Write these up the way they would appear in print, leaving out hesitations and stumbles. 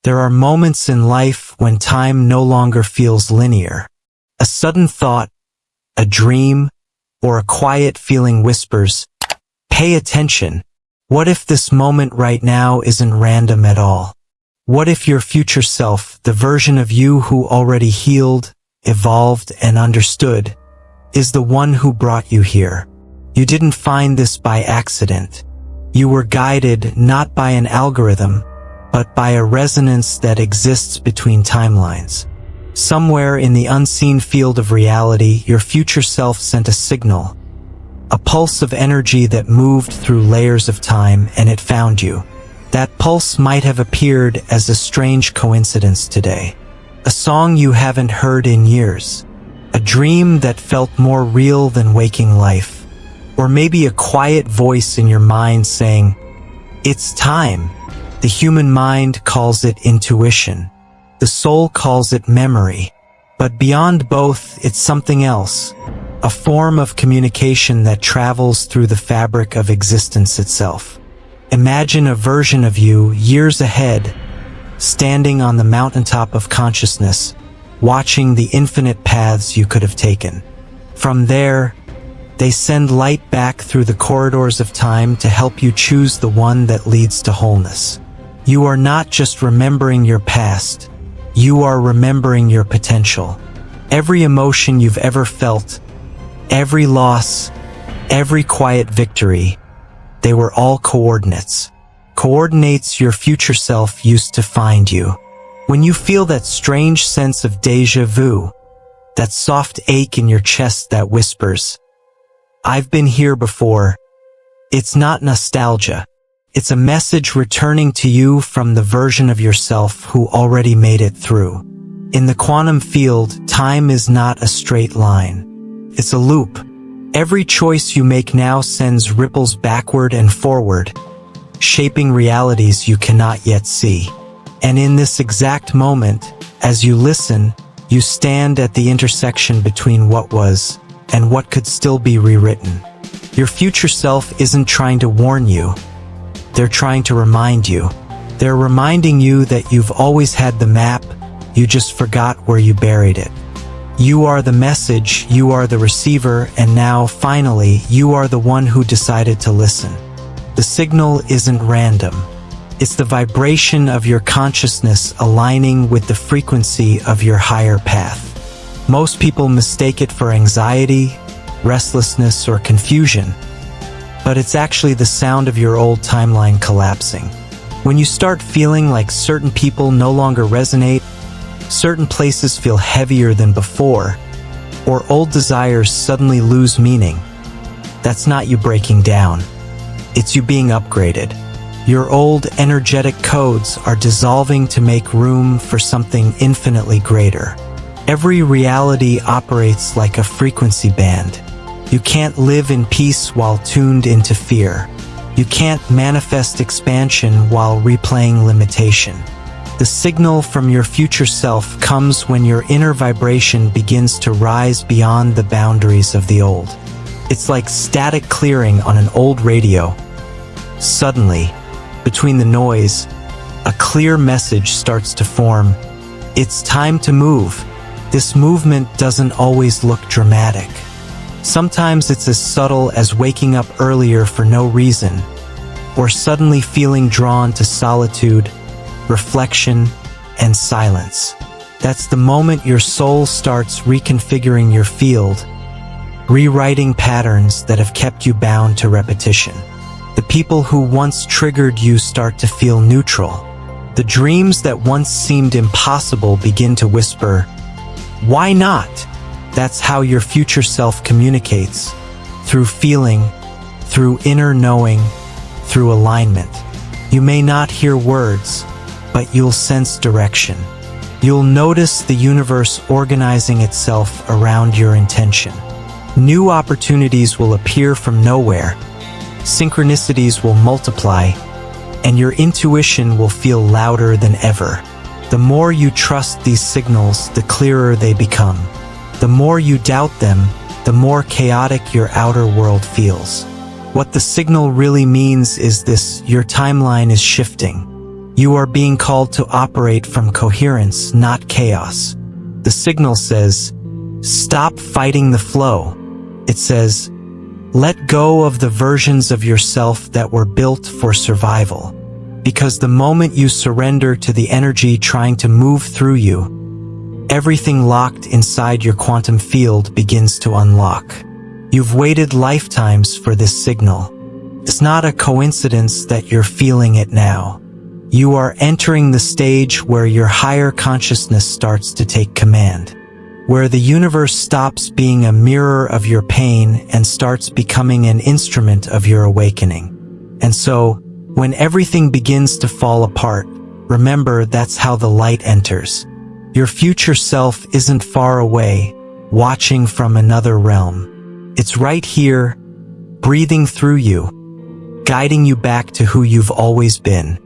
There are moments in life when time no longer feels linear. A sudden thought, a dream, or a quiet feeling whispers, "Pay attention. What if this moment right now isn't random at all? What if your future self, the version of you who already healed, evolved, and understood, is the one who brought you here? You didn't find this by accident. You were guided not by an algorithm, but by a resonance that exists between timelines. Somewhere in the unseen field of reality, your future self sent a signal, a pulse of energy that moved through layers of time, and it found you. That pulse might have appeared as a strange coincidence today. A song you haven't heard in years. A dream that felt more real than waking life. Or maybe a quiet voice in your mind saying, "It's time." The human mind calls it intuition. The soul calls it memory. But beyond both, it's something else. A form of communication that travels through the fabric of existence itself. Imagine a version of you years ahead, standing on the mountaintop of consciousness, watching the infinite paths you could have taken. From there, they send light back through the corridors of time to help you choose the one that leads to wholeness. You are not just remembering your past, you are remembering your potential. Every emotion you've ever felt, every loss, every quiet victory, they were all coordinates. Coordinates your future self used to find you. When you feel that strange sense of déjà vu, that soft ache in your chest that whispers, "I've been here before," it's not nostalgia. It's a message returning to you from the version of yourself who already made it through. In the quantum field, time is not a straight line. It's a loop. Every choice you make now sends ripples backward and forward, shaping realities you cannot yet see. And in this exact moment, as you listen, you stand at the intersection between what was and what could still be rewritten. Your future self isn't trying to warn you. They're trying to remind you. They're reminding you that you've always had the map, you just forgot where you buried it. You are the message, you are the receiver, and now, finally, you are the one who decided to listen. The signal isn't random. It's the vibration of your consciousness aligning with the frequency of your higher path. Most people mistake it for anxiety, restlessness, or confusion, but it's actually the sound of your old timeline collapsing. When you start feeling like certain people no longer resonate, certain places feel heavier than before, or old desires suddenly lose meaning, that's not you breaking down. It's you being upgraded. Your old energetic codes are dissolving to make room for something infinitely greater. Every reality operates like a frequency band. You can't live in peace while tuned into fear. You can't manifest expansion while replaying limitation. The signal from your future self comes when your inner vibration begins to rise beyond the boundaries of the old. It's like static clearing on an old radio. Suddenly, between the noise, a clear message starts to form. It's time to move. This movement doesn't always look dramatic. Sometimes it's as subtle as waking up earlier for no reason, or suddenly feeling drawn to solitude, reflection, and silence. That's the moment your soul starts reconfiguring your field, rewriting patterns that have kept you bound to repetition. The people who once triggered you start to feel neutral. The dreams that once seemed impossible begin to whisper, "Why not?" That's how your future self communicates. Through feeling, through inner knowing, through alignment. You may not hear words, but you'll sense direction. You'll notice the universe organizing itself around your intention. New opportunities will appear from nowhere. Synchronicities will multiply, and your intuition will feel louder than ever. The more you trust these signals, the clearer they become. The more you doubt them, the more chaotic your outer world feels. What the signal really means is this: your timeline is shifting. You are being called to operate from coherence, not chaos. The signal says, stop fighting the flow. It says, let go of the versions of yourself that were built for survival. Because the moment you surrender to the energy trying to move through you, everything locked inside your quantum field begins to unlock. You've waited lifetimes for this signal. It's not a coincidence that you're feeling it now. You are entering the stage where your higher consciousness starts to take command, where the universe stops being a mirror of your pain and starts becoming an instrument of your awakening. And so, when everything begins to fall apart, remember that's how the light enters. Your future self isn't far away, watching from another realm. It's right here, breathing through you, guiding you back to who you've always been.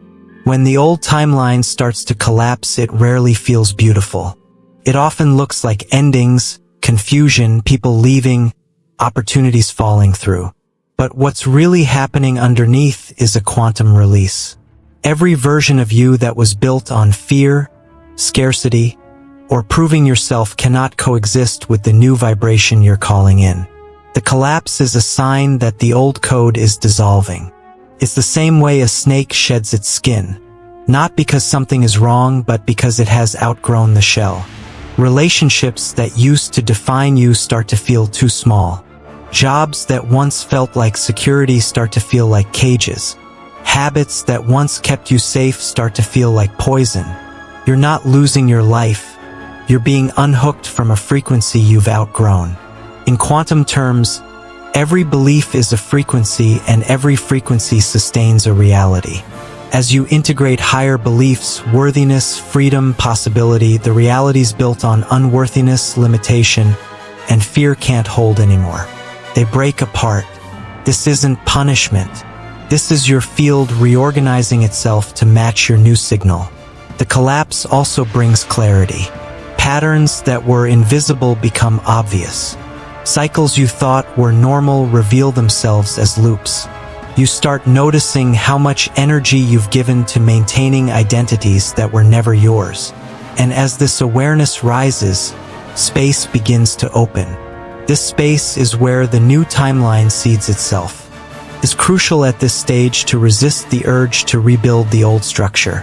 When the old timeline starts to collapse, it rarely feels beautiful. It often looks like endings, confusion, people leaving, opportunities falling through. But what's really happening underneath is a quantum release. Every version of you that was built on fear, scarcity, or proving yourself cannot coexist with the new vibration you're calling in. The collapse is a sign that the old code is dissolving. It's the same way a snake sheds its skin, not because something is wrong, but because it has outgrown the shell. Relationships that used to define you start to feel too small. Jobs that once felt like security start to feel like cages. Habits that once kept you safe start to feel like poison. You're not losing your life. You're being unhooked from a frequency you've outgrown. In quantum terms, every belief is a frequency, and every frequency sustains a reality. As you integrate higher beliefs, worthiness, freedom, possibility, the realities built on unworthiness, limitation, and fear can't hold anymore. They break apart. This isn't punishment. This is your field reorganizing itself to match your new signal. The collapse also brings clarity. Patterns that were invisible become obvious. Cycles you thought were normal reveal themselves as loops. You start noticing how much energy you've given to maintaining identities that were never yours. And as this awareness rises, space begins to open. This space is where the new timeline seeds itself. It's crucial at this stage to resist the urge to rebuild the old structure.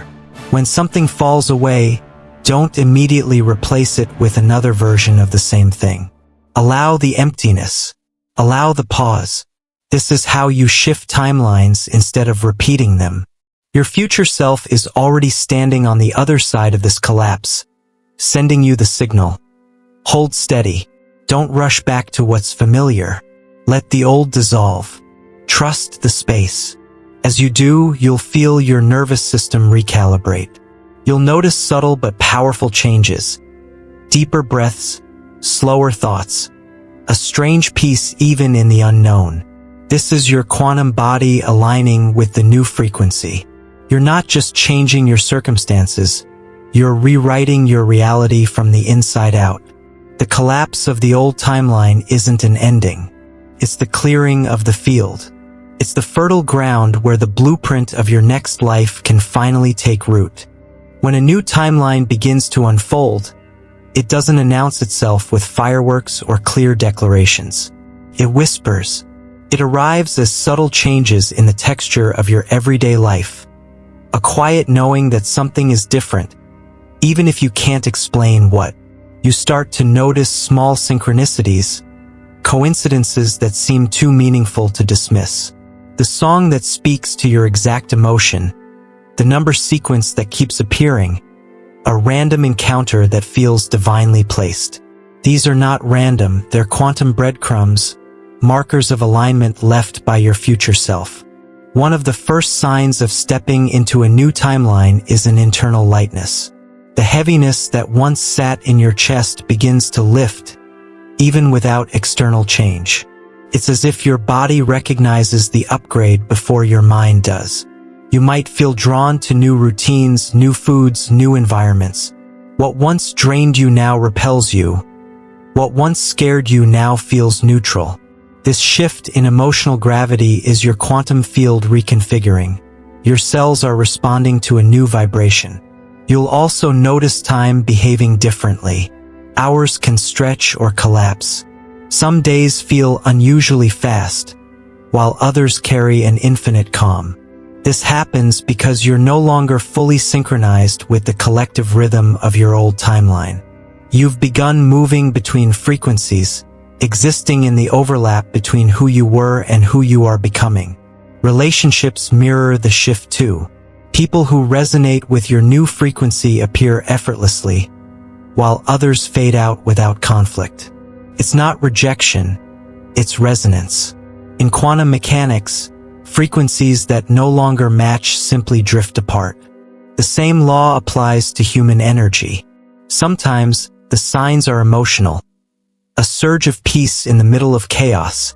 When something falls away, don't immediately replace it with another version of the same thing. Allow the emptiness. Allow the pause. This is how you shift timelines instead of repeating them. Your future self is already standing on the other side of this collapse, sending you the signal. Hold steady. Don't rush back to what's familiar. Let the old dissolve. Trust the space. As you do, you'll feel your nervous system recalibrate. You'll notice subtle but powerful changes. Deeper breaths, slower thoughts, a strange peace even in the unknown. This is your quantum body aligning with the new frequency. You're not just changing your circumstances, you're rewriting your reality from the inside out. The collapse of the old timeline isn't an ending. It's the clearing of the field. It's the fertile ground where the blueprint of your next life can finally take root. When a new timeline begins to unfold, it doesn't announce itself with fireworks or clear declarations. It whispers. It arrives as subtle changes in the texture of your everyday life. A quiet knowing that something is different, even if you can't explain what. You start to notice small synchronicities, coincidences that seem too meaningful to dismiss. The song that speaks to your exact emotion, the number sequence that keeps appearing, a random encounter that feels divinely placed. These are not random, they're quantum breadcrumbs, markers of alignment left by your future self. One of the first signs of stepping into a new timeline is an internal lightness. The heaviness that once sat in your chest begins to lift, even without external change. It's as if your body recognizes the upgrade before your mind does. You might feel drawn to new routines, new foods, new environments. What once drained you now repels you. What once scared you now feels neutral. This shift in emotional gravity is your quantum field reconfiguring. Your cells are responding to a new vibration. You'll also notice time behaving differently. Hours can stretch or collapse. Some days feel unusually fast, while others carry an infinite calm. This happens because you're no longer fully synchronized with the collective rhythm of your old timeline. You've begun moving between frequencies, existing in the overlap between who you were and who you are becoming. Relationships mirror the shift too. People who resonate with your new frequency appear effortlessly, while others fade out without conflict. It's not rejection, it's resonance. In quantum mechanics, frequencies that no longer match simply drift apart. The same law applies to human energy. Sometimes, the signs are emotional. A surge of peace in the middle of chaos.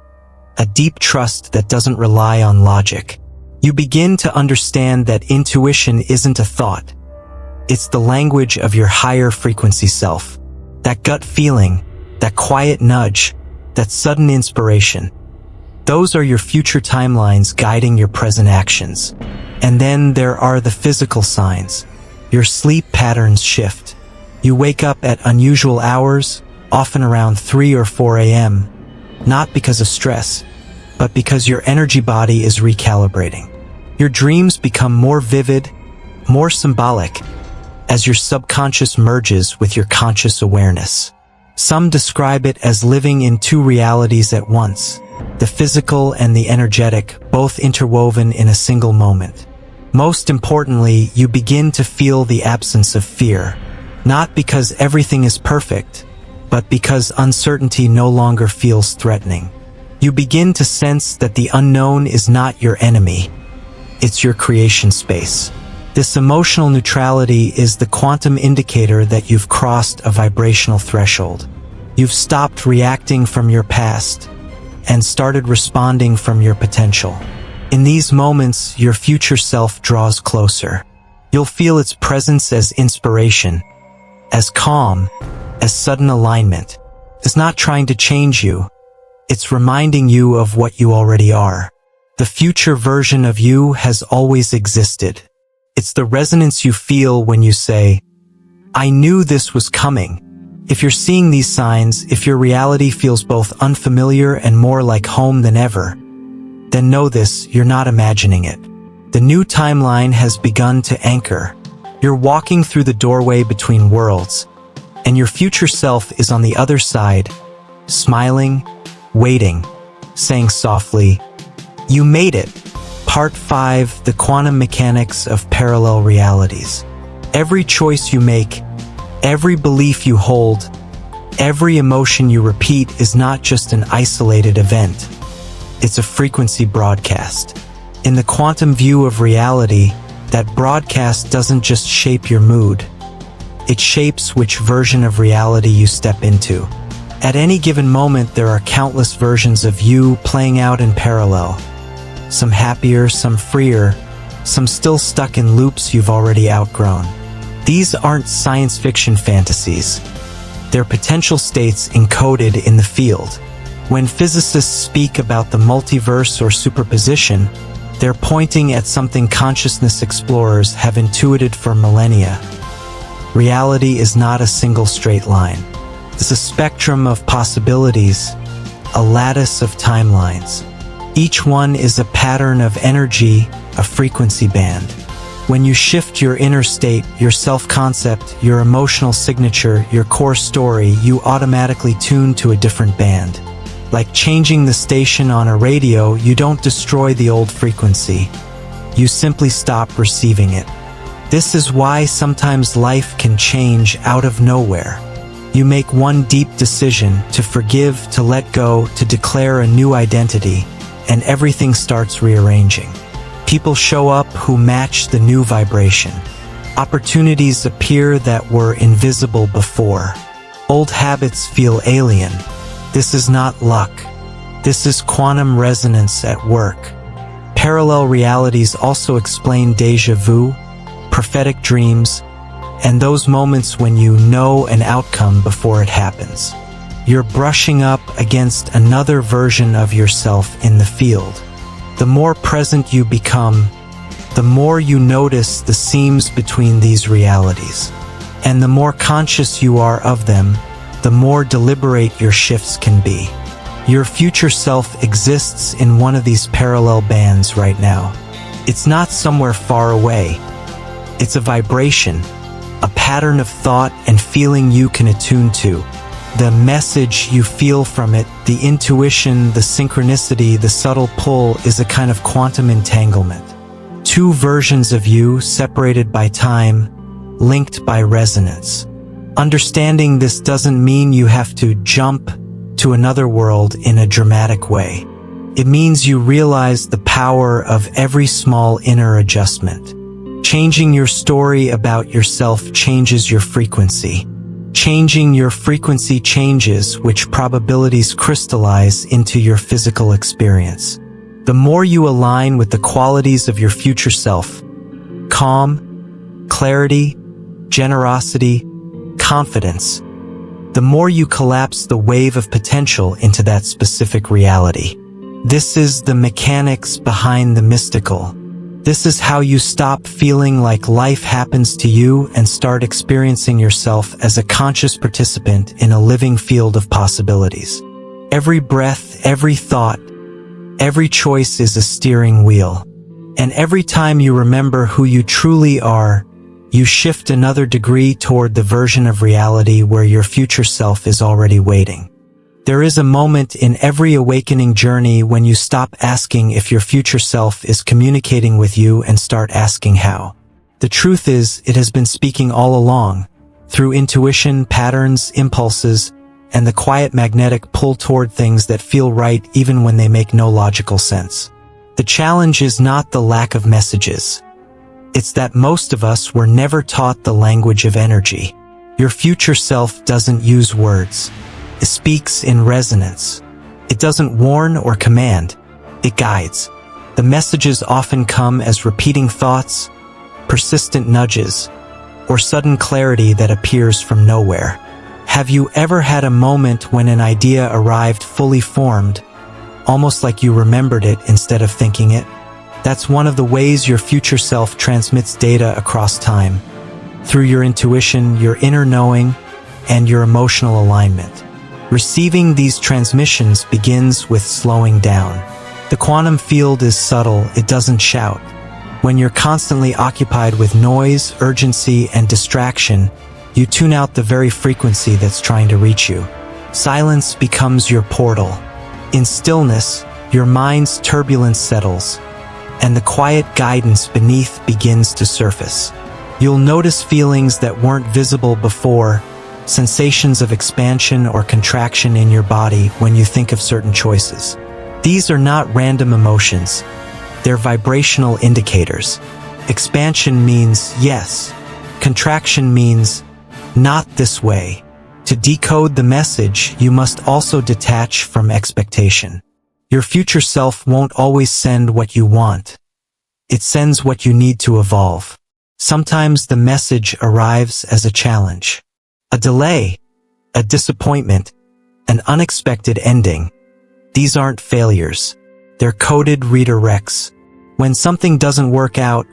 A deep trust that doesn't rely on logic. You begin to understand that intuition isn't a thought. It's the language of your higher frequency self. That gut feeling, that quiet nudge, that sudden inspiration. Those are your future timelines guiding your present actions. And then there are the physical signs. Your sleep patterns shift. You wake up at unusual hours, often around 3 or 4 a.m., not because of stress, but because your energy body is recalibrating. Your dreams become more vivid, more symbolic, as your subconscious merges with your conscious awareness. Some describe it as living in two realities at once, the physical and the energetic, both interwoven in a single moment. Most importantly, you begin to feel the absence of fear, not because everything is perfect, but because uncertainty no longer feels threatening. You begin to sense that the unknown is not your enemy, it's your creation space. This emotional neutrality is the quantum indicator that you've crossed a vibrational threshold. You've stopped reacting from your past and started responding from your potential. In these moments, your future self draws closer. You'll feel its presence as inspiration, as calm, as sudden alignment. It's not trying to change you. It's reminding you of what you already are. The future version of you has always existed. It's the resonance you feel when you say, "I knew this was coming." If you're seeing these signs, if your reality feels both unfamiliar and more like home than ever, then know this, you're not imagining it. The new timeline has begun to anchor. You're walking through the doorway between worlds, and your future self is on the other side, smiling, waiting, saying softly, "You made it." Part 5, The Quantum Mechanics of Parallel Realities. Every choice you make, every belief you hold, every emotion you repeat is not just an isolated event. It's a frequency broadcast. In the quantum view of reality, that broadcast doesn't just shape your mood. It shapes which version of reality you step into. At any given moment, there are countless versions of you playing out in parallel. Some happier, some freer, some still stuck in loops you've already outgrown. These aren't science fiction fantasies. They're potential states encoded in the field. When physicists speak about the multiverse or superposition, they're pointing at something consciousness explorers have intuited for millennia. Reality is not a single straight line. It's a spectrum of possibilities, a lattice of timelines. Each one is a pattern of energy, a frequency band. When you shift your inner state, your self-concept, your emotional signature, your core story, you automatically tune to a different band. Like changing the station on a radio, you don't destroy the old frequency. You simply stop receiving it. This is why sometimes life can change out of nowhere. You make one deep decision to forgive, to let go, to declare a new identity, and everything starts rearranging. People show up who match the new vibration. Opportunities appear that were invisible before. Old habits feel alien. This is not luck. This is quantum resonance at work. Parallel realities also explain déjà vu, prophetic dreams, and those moments when you know an outcome before it happens. You're brushing up against another version of yourself in the field. The more present you become, the more you notice the seams between these realities. And the more conscious you are of them, the more deliberate your shifts can be. Your future self exists in one of these parallel bands right now. It's not somewhere far away. It's a vibration, a pattern of thought and feeling you can attune to. The message you feel from it, the intuition, the synchronicity, the subtle pull is a kind of quantum entanglement. Two versions of you separated by time, linked by resonance. Understanding this doesn't mean you have to jump to another world in a dramatic way. It means you realize the power of every small inner adjustment. Changing your story about yourself changes your frequency. Changing your frequency changes which probabilities crystallize into your physical experience. The more you align with the qualities of your future self, calm, clarity, generosity, confidence, the more you collapse the wave of potential into that specific reality. This is the mechanics behind the mystical. This is how you stop feeling like life happens to you and start experiencing yourself as a conscious participant in a living field of possibilities. Every breath, every thought, every choice is a steering wheel. And every time you remember who you truly are, you shift another degree toward the version of reality where your future self is already waiting. There is a moment in every awakening journey when you stop asking if your future self is communicating with you and start asking how. The truth is, it has been speaking all along, through intuition, patterns, impulses, and the quiet magnetic pull toward things that feel right even when they make no logical sense. The challenge is not the lack of messages. It's that most of us were never taught the language of energy. Your future self doesn't use words. It speaks in resonance. It doesn't warn or command. It guides. The messages often come as repeating thoughts, persistent nudges, or sudden clarity that appears from nowhere. Have you ever had a moment when an idea arrived fully formed, almost like you remembered it instead of thinking it? That's one of the ways your future self transmits data across time, through your intuition, your inner knowing, and your emotional alignment. Receiving these transmissions begins with slowing down. The quantum field is subtle, it doesn't shout. When you're constantly occupied with noise, urgency, and distraction, you tune out the very frequency that's trying to reach you. Silence becomes your portal. In stillness, your mind's turbulence settles, and the quiet guidance beneath begins to surface. You'll notice feelings that weren't visible before, sensations of expansion or contraction in your body when you think of certain choices. These are not random emotions. They're vibrational indicators. Expansion means yes. Contraction means not this way. To decode the message, you must also detach from expectation. Your future self won't always send what you want. It sends what you need to evolve. Sometimes the message arrives as a challenge. A delay, a disappointment, an unexpected ending. These aren't failures. They're coded redirects. When something doesn't work out,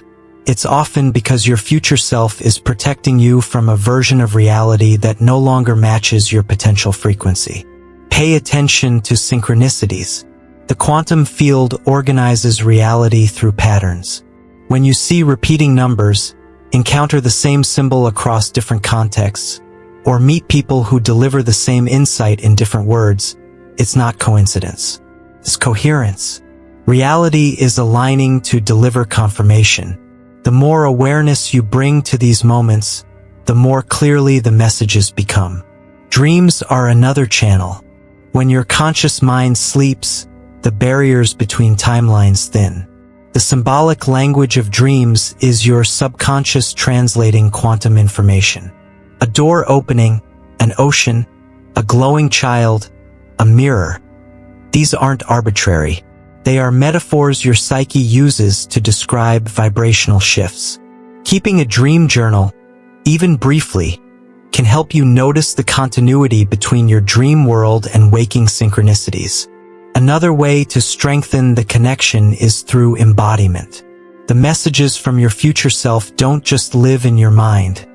it's often because your future self is protecting you from a version of reality that no longer matches your potential frequency. Pay attention to synchronicities. The quantum field organizes reality through patterns. When you see repeating numbers, encounter the same symbol across different contexts, or meet people who deliver the same insight in different words, it's not coincidence. It's coherence. Reality is aligning to deliver confirmation. The more awareness you bring to these moments, the more clearly the messages become. Dreams are another channel. When your conscious mind sleeps, the barriers between timelines thin. The symbolic language of dreams is your subconscious translating quantum information. A door opening, an ocean, a glowing child, a mirror. These aren't arbitrary. They are metaphors your psyche uses to describe vibrational shifts. Keeping a dream journal, even briefly, can help you notice the continuity between your dream world and waking synchronicities. Another way to strengthen the connection is through embodiment. The messages from your future self don't just live in your mind.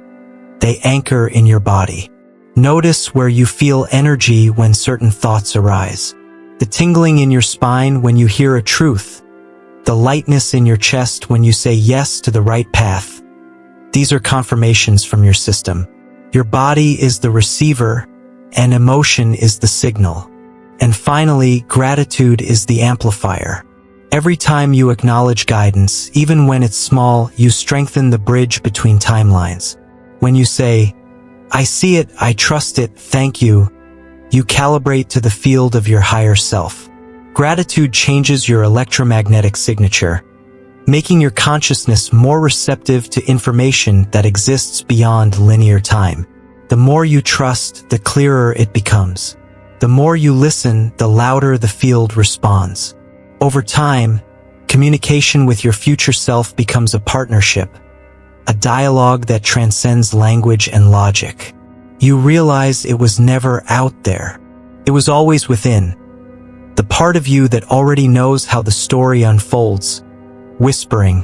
They anchor in your body. Notice where you feel energy when certain thoughts arise. The tingling in your spine when you hear a truth. The lightness in your chest when you say yes to the right path. These are confirmations from your system. Your body is the receiver, and emotion is the signal. And finally, gratitude is the amplifier. Every time you acknowledge guidance, even when it's small, you strengthen the bridge between timelines. When you say, "I see it, I trust it, thank you," you calibrate to the field of your higher self. Gratitude changes your electromagnetic signature, making your consciousness more receptive to information that exists beyond linear time. The more you trust, the clearer it becomes. The more you listen, the louder the field responds. Over time, communication with your future self becomes a partnership, a dialogue that transcends language and logic. You realize it was never out there. It was always within. The part of you that already knows how the story unfolds, whispering,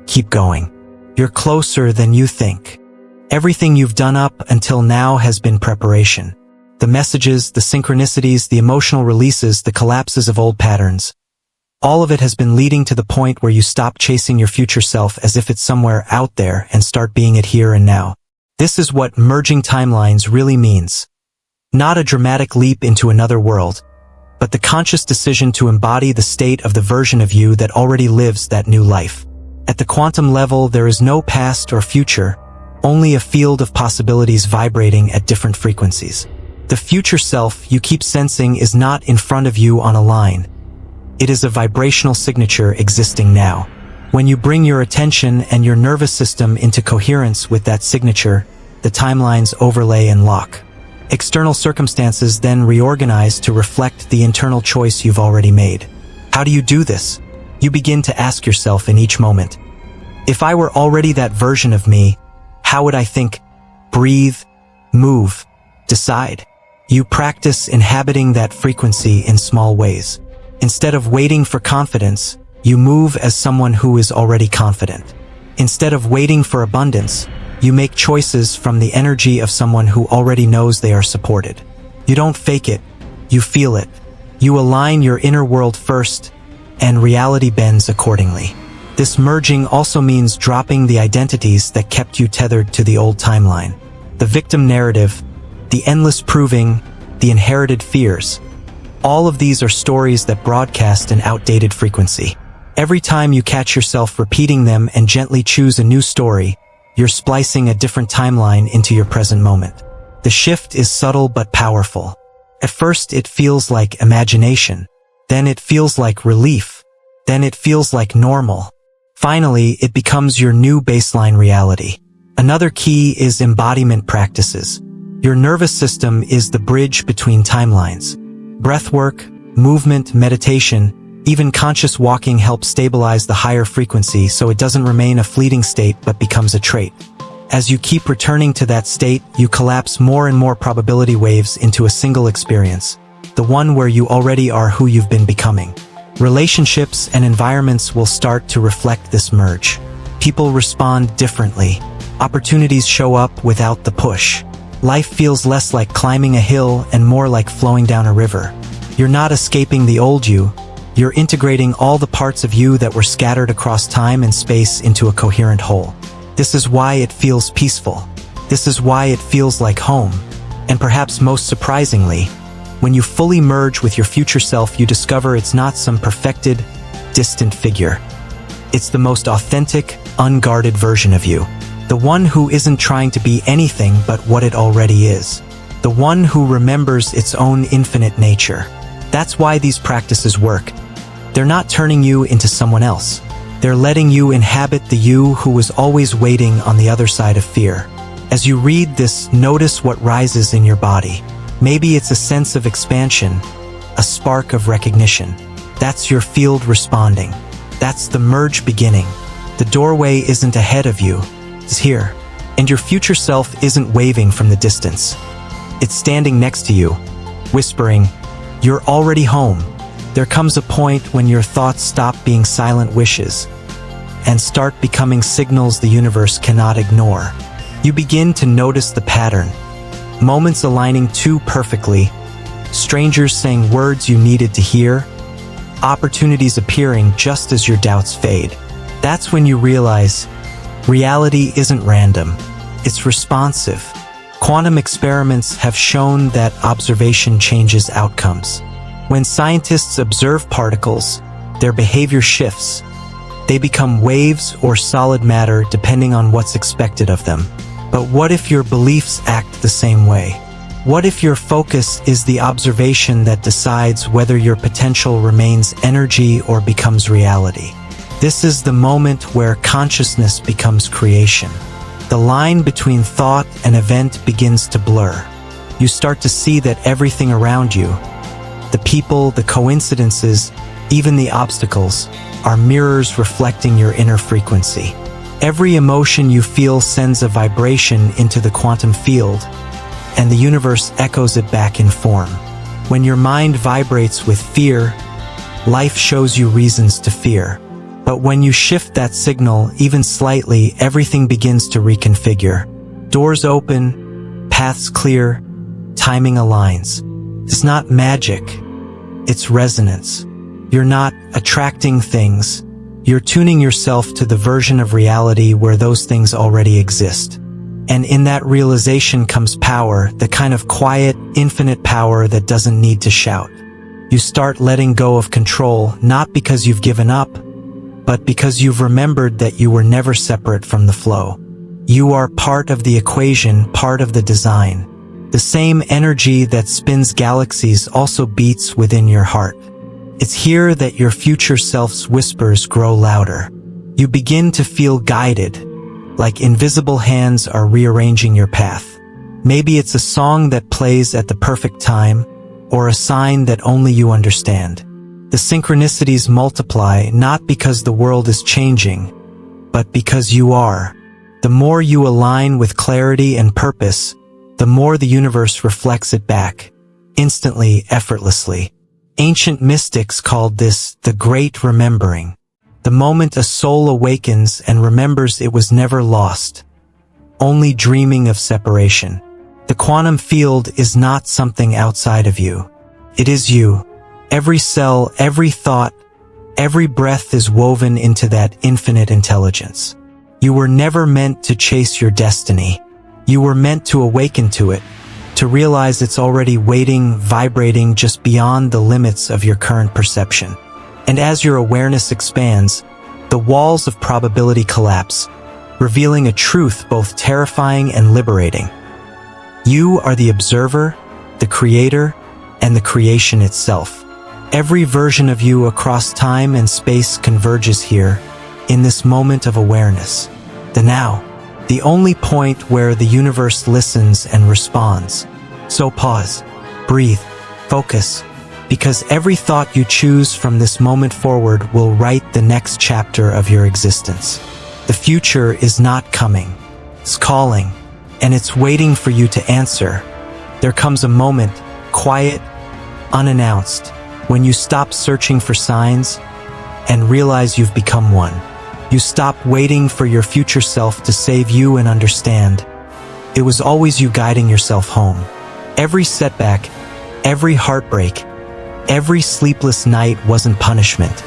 "Keep going. You're closer than you think." Everything you've done up until now has been preparation. The messages, the synchronicities, the emotional releases, the collapses of old patterns. All of it has been leading to the point where you stop chasing your future self as if it's somewhere out there and start being it here and now. This is what merging timelines really means. Not a dramatic leap into another world, but the conscious decision to embody the state of the version of you that already lives that new life. At the quantum level, there is no past or future, only a field of possibilities vibrating at different frequencies. The future self you keep sensing is not in front of you on a line. It is a vibrational signature existing now. When you bring your attention and your nervous system into coherence with that signature, the timelines overlay and lock. External circumstances then reorganize to reflect the internal choice you've already made. How do you do this? You begin to ask yourself in each moment, if I were already that version of me, how would I think, breathe, move, decide? You practice inhabiting that frequency in small ways. Instead of waiting for confidence, you move as someone who is already confident. Instead of waiting for abundance, you make choices from the energy of someone who already knows they are supported. You don't fake it, you feel it. You align your inner world first, and reality bends accordingly. This merging also means dropping the identities that kept you tethered to the old timeline. The victim narrative, the endless proving, the inherited fears. All of these are stories that broadcast an outdated frequency. Every time you catch yourself repeating them and gently choose a new story, you're splicing a different timeline into your present moment. The shift is subtle but powerful. At first it feels like imagination. Then it feels like relief. Then it feels like normal. Finally, it becomes your new baseline reality. Another key is embodiment practices. Your nervous system is the bridge between timelines. Breathwork, movement, meditation, even conscious walking help stabilize the higher frequency so it doesn't remain a fleeting state but becomes a trait. As you keep returning to that state, you collapse more and more probability waves into a single experience, the one where you already are who you've been becoming. Relationships and environments will start to reflect this merge. People respond differently. Opportunities show up without the push. Life feels less like climbing a hill and more like flowing down a river. You're not escaping the old you. You're integrating all the parts of you that were scattered across time and space into a coherent whole. This is why it feels peaceful. This is why it feels like home. And perhaps most surprisingly, when you fully merge with your future self, you discover it's not some perfected, distant figure. It's the most authentic, unguarded version of you. The one who isn't trying to be anything but what it already is. The one who remembers its own infinite nature. That's why these practices work. They're not turning you into someone else. They're letting you inhabit the you who was always waiting on the other side of fear. As you read this, notice what rises in your body. Maybe it's a sense of expansion, a spark of recognition. That's your field responding. That's the merge beginning. The doorway isn't ahead of you. It's here. And your future self isn't waving from the distance. It's standing next to you, whispering, "You're already home." There comes a point when your thoughts stop being silent wishes, and start becoming signals the universe cannot ignore. You begin to notice the pattern. Moments aligning too perfectly, strangers saying words you needed to hear, opportunities appearing just as your doubts fade. That's when you realize reality isn't random, it's responsive. Quantum experiments have shown that observation changes outcomes. When scientists observe particles, their behavior shifts. They become waves or solid matter depending on what's expected of them. But what if your beliefs act the same way? What if your focus is the observation that decides whether your potential remains energy or becomes reality? This is the moment where consciousness becomes creation. The line between thought and event begins to blur. You start to see that everything around you, the people, the coincidences, even the obstacles, are mirrors reflecting your inner frequency. Every emotion you feel sends a vibration into the quantum field, and the universe echoes it back in form. When your mind vibrates with fear, life shows you reasons to fear. But when you shift that signal even slightly, everything begins to reconfigure. Doors open, paths clear, timing aligns. It's not magic, it's resonance. You're not attracting things, you're tuning yourself to the version of reality where those things already exist. And in that realization comes power, the kind of quiet, infinite power that doesn't need to shout. You start letting go of control, not because you've given up, but because you've remembered that you were never separate from the flow. You are part of the equation, part of the design. The same energy that spins galaxies also beats within your heart. It's here that your future self's whispers grow louder. You begin to feel guided, like invisible hands are rearranging your path. Maybe it's a song that plays at the perfect time, or a sign that only you understand. The synchronicities multiply not because the world is changing, but because you are. The more you align with clarity and purpose, the more the universe reflects it back, instantly, effortlessly. Ancient mystics called this the Great Remembering, the moment a soul awakens and remembers it was never lost, only dreaming of separation. The quantum field is not something outside of you. It is you. Every cell, every thought, every breath is woven into that infinite intelligence. You were never meant to chase your destiny. You were meant to awaken to it, to realize it's already waiting, vibrating just beyond the limits of your current perception. And as your awareness expands, the walls of probability collapse, revealing a truth both terrifying and liberating. You are the observer, the creator, and the creation itself. Every version of you across time and space converges here, in this moment of awareness. The now, the only point where the universe listens and responds. So pause, breathe, focus, because every thought you choose from this moment forward will write the next chapter of your existence. The future is not coming, it's calling, and it's waiting for you to answer. There comes a moment, quiet, unannounced, when you stop searching for signs and realize you've become one. You stop waiting for your future self to save you and understand. It was always you guiding yourself home. Every setback, every heartbreak, every sleepless night wasn't punishment.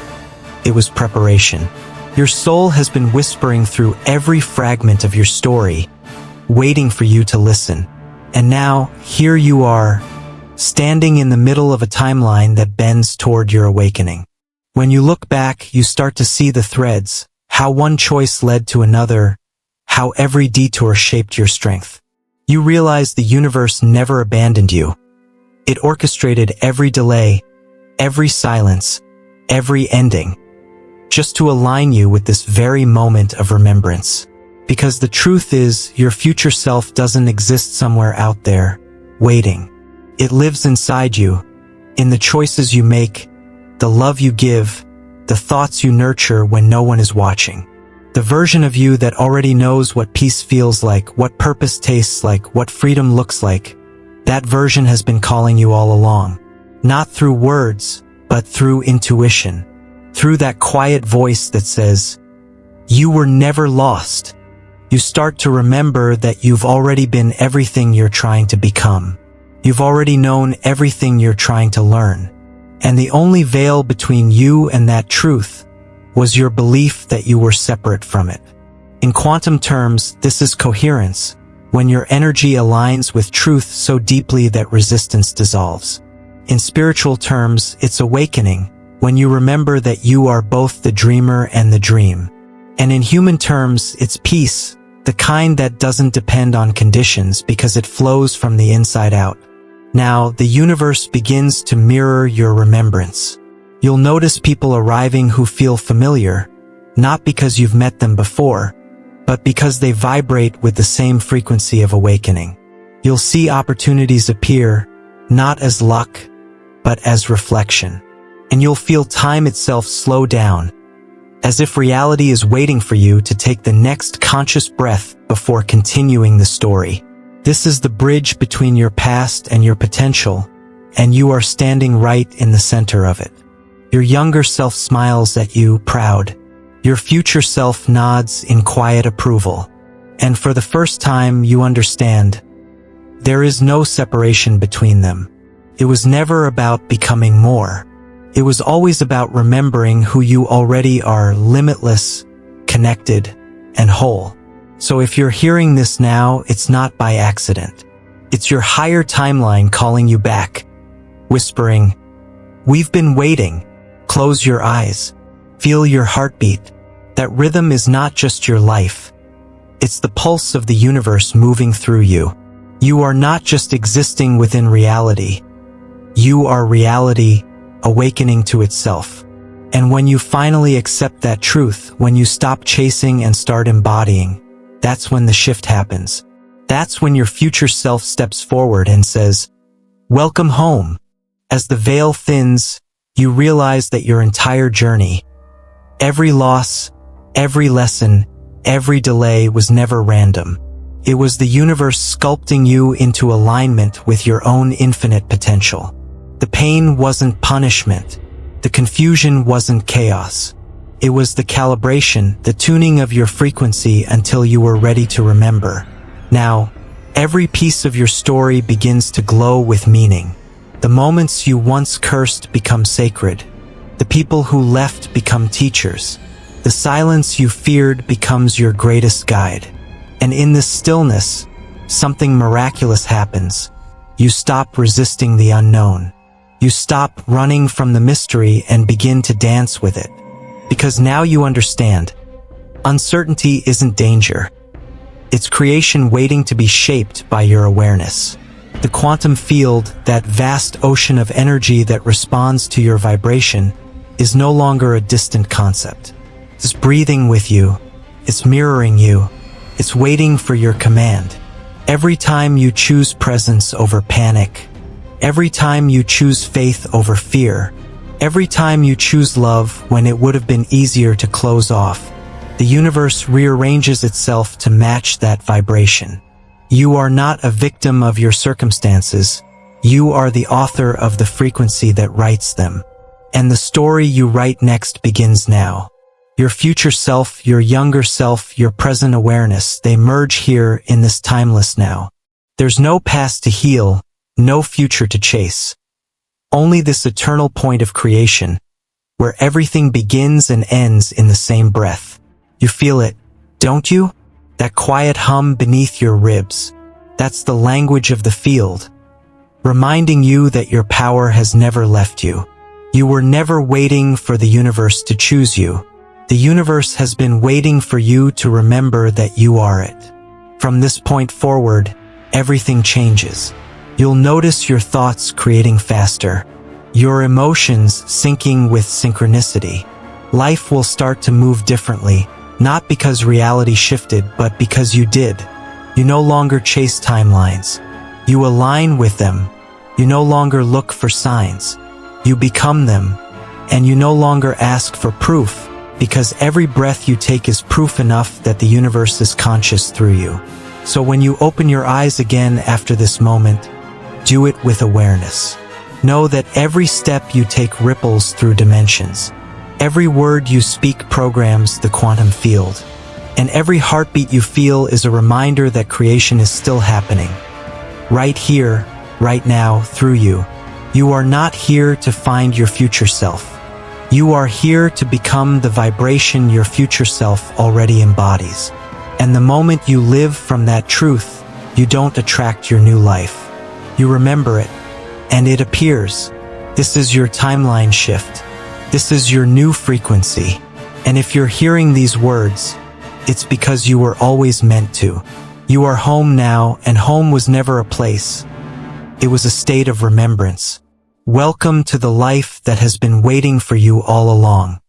It was preparation. Your soul has been whispering through every fragment of your story, waiting for you to listen. And now, here you are, standing in the middle of a timeline that bends toward your awakening. When you look back, you start to see the threads, how one choice led to another, how every detour shaped your strength. You realize the universe never abandoned you. It orchestrated every delay, every silence, every ending, just to align you with this very moment of remembrance. Because the truth is, your future self doesn't exist somewhere out there, waiting. It lives inside you, in the choices you make, the love you give, the thoughts you nurture when no one is watching. The version of you that already knows what peace feels like, what purpose tastes like, what freedom looks like. That version has been calling you all along. Not through words, but through intuition. Through that quiet voice that says, you were never lost. You start to remember that you've already been everything you're trying to become. You've already known everything you're trying to learn. And the only veil between you and that truth was your belief that you were separate from it. In quantum terms, this is coherence, when your energy aligns with truth so deeply that resistance dissolves. In spiritual terms, it's awakening, when you remember that you are both the dreamer and the dream. And in human terms, it's peace, the kind that doesn't depend on conditions because it flows from the inside out. Now, the universe begins to mirror your remembrance. You'll notice people arriving who feel familiar, not because you've met them before, but because they vibrate with the same frequency of awakening. You'll see opportunities appear, not as luck, but as reflection. And you'll feel time itself slow down, as if reality is waiting for you to take the next conscious breath before continuing the story. This is the bridge between your past and your potential, and you are standing right in the center of it. Your younger self smiles at you, proud. Your future self nods in quiet approval. And for the first time, you understand. There is no separation between them. It was never about becoming more. It was always about remembering who you already are: limitless, connected, and whole. So if you're hearing this now, it's not by accident. It's your higher timeline calling you back, whispering, "We've been waiting." Close your eyes. Feel your heartbeat. That rhythm is not just your life. It's the pulse of the universe moving through you. You are not just existing within reality. You are reality awakening to itself. And when you finally accept that truth, when you stop chasing and start embodying, that's when the shift happens. That's when your future self steps forward and says, "Welcome home." As the veil thins, you realize that your entire journey, every loss, every lesson, every delay was never random. It was the universe sculpting you into alignment with your own infinite potential. The pain wasn't punishment. The confusion wasn't chaos. It was the calibration, the tuning of your frequency until you were ready to remember. Now, every piece of your story begins to glow with meaning. The moments you once cursed become sacred. The people who left become teachers. The silence you feared becomes your greatest guide. And in this stillness, something miraculous happens. You stop resisting the unknown. You stop running from the mystery and begin to dance with it. Because now you understand. Uncertainty isn't danger. It's creation waiting to be shaped by your awareness. The quantum field, that vast ocean of energy that responds to your vibration, is no longer a distant concept. It's breathing with you. It's mirroring you. It's waiting for your command. Every time you choose presence over panic, every time you choose faith over fear, every time you choose love when it would have been easier to close off, the universe rearranges itself to match that vibration. You are not a victim of your circumstances. You are the author of the frequency that writes them. And the story you write next begins now. Your future self, your younger self, your present awareness, they merge here in this timeless now. There's no past to heal, no future to chase. Only this eternal point of creation, where everything begins and ends in the same breath. You feel it, don't you? That quiet hum beneath your ribs. That's the language of the field, reminding you that your power has never left you. You were never waiting for the universe to choose you. The universe has been waiting for you to remember that you are it. From this point forward, everything changes. You'll notice your thoughts creating faster, your emotions syncing with synchronicity. Life will start to move differently, not because reality shifted, but because you did. You no longer chase timelines. You align with them. You no longer look for signs. You become them. And you no longer ask for proof, because every breath you take is proof enough that the universe is conscious through you. So when you open your eyes again after this moment, do it with awareness. Know that every step you take ripples through dimensions. Every word you speak programs the quantum field. And every heartbeat you feel is a reminder that creation is still happening. Right here, right now, through you. You are not here to find your future self. You are here to become the vibration your future self already embodies. And the moment you live from that truth, you don't attract your new life. You remember it, and it appears. This is your timeline shift. This is your new frequency. And if you're hearing these words, it's because you were always meant to. You are home now, and home was never a place. It was a state of remembrance. Welcome to the life that has been waiting for you all along.